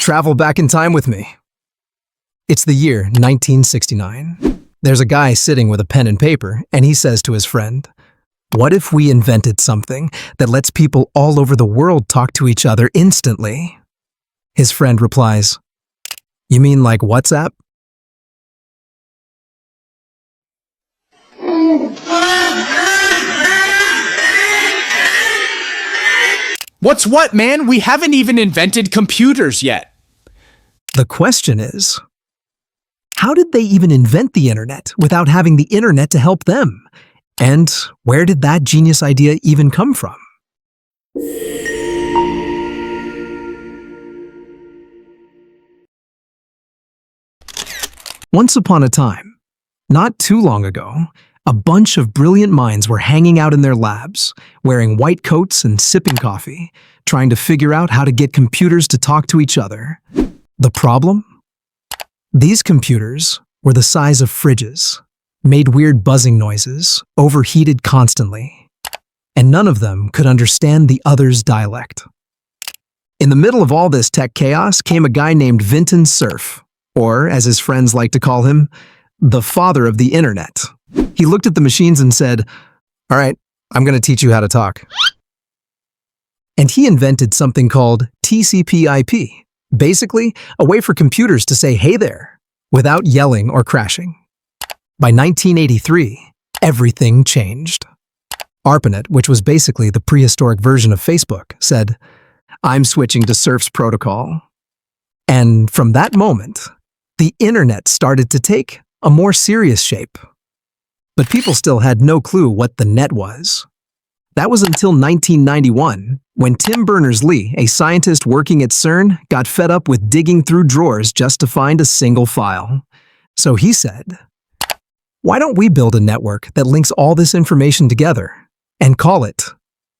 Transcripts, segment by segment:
Travel back in time with me. It's the year 1969. There's a guy sitting with a pen and paper, and he says to his friend, "What if we invented something that lets people all over the world talk to each other instantly?" His friend replies, "You mean like WhatsApp?" What's what, man? We haven't even invented computers yet. The question is, how did they even invent the internet without having the internet to help them? And where did that genius idea even come from? Once upon a time, not too long ago, a bunch of brilliant minds were hanging out in their labs, wearing white coats and sipping coffee, trying to figure out how to get computers to talk to each other. The problem? These computers were the size of fridges, made weird buzzing noises, overheated constantly, and none of them could understand the other's dialect. In the middle of all this tech chaos came a guy named Vinton Cerf, or as his friends like to call him, the father of the internet. He looked at the machines and said, "All right, I'm going to teach you how to talk." And he invented something called TCP/IP, basically a way for computers to say "hey there" without yelling or crashing. By 1983, everything changed. ARPANET, which was basically the prehistoric version of Facebook, said, "I'm switching to Cerf's protocol." And from that moment, the internet started to take a more serious shape. But people still had no clue what the net was. That was until 1991, when Tim Berners-Lee, a scientist working at CERN, got fed up with digging through drawers just to find a single file. So he said, "Why don't we build a network that links all this information together and call it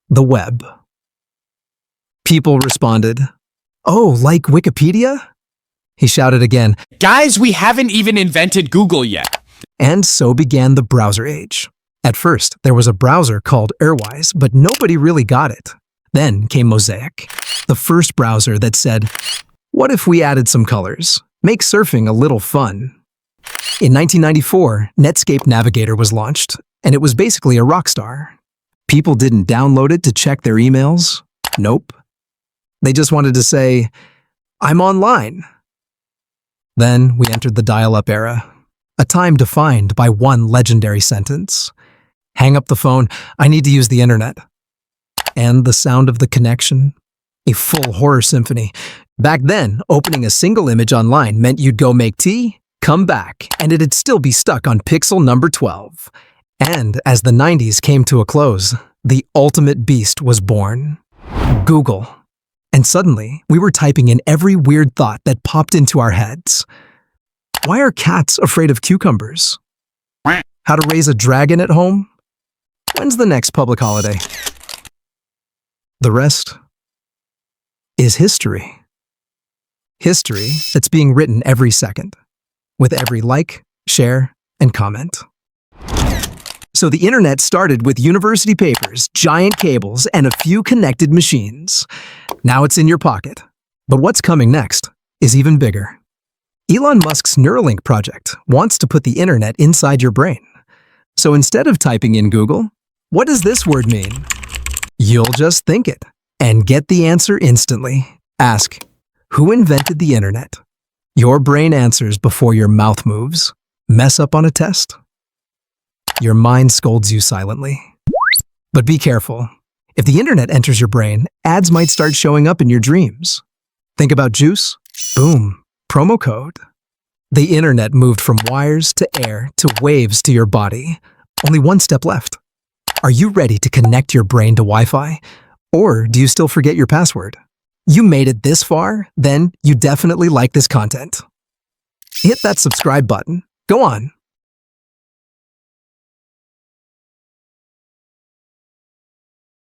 the web?" People responded, "Oh, like Wikipedia?" He shouted again, Guys, we haven't even invented Google yet. and so began the browser age. At first, there was a browser called Airwise, but nobody really got it. Then came Mosaic, the first browser that said, "What if we added some colors? Make surfing a little fun." In 1994, Netscape Navigator was launched, and it was basically a rock star. People didn't download it to check their emails. Nope. They just wanted to say, "I'm online." Then we entered the dial-up era, a time defined by one legendary sentence. Hang up the phone, I need to use the internet. And the sound of the connection, a full horror symphony. Back then, opening a single image online meant you'd go make tea, come back, and it'd still be stuck on pixel number 12. And as the 90s came to a close, the ultimate beast was born: Google. And suddenly, we were typing in every weird thought that popped into our heads. Why are cats afraid of cucumbers? How to raise a dragon at home? When's the next public holiday? The rest is history. History that's being written every second, with every like, share, and comment. So the internet started with university papers, giant cables, and a few connected machines. Now it's in your pocket. But what's coming next is even bigger. Elon Musk's Neuralink project wants to put the internet inside your brain. So instead of typing in Google, what does this word mean? You'll just think it and get the answer instantly. Ask, who invented the internet? Your brain answers before your mouth moves. Mess up on a test? Your mind scolds you silently. But be careful. If the internet enters your brain, ads might start showing up in your dreams. Think about juice? Boom. Promo code. The internet moved from wires to air to waves to your body. Only one step left. Are you ready to connect your brain to Wi-Fi? Or do you still forget your password? You made it this far? Then you definitely like this content. Hit that subscribe button. Go on.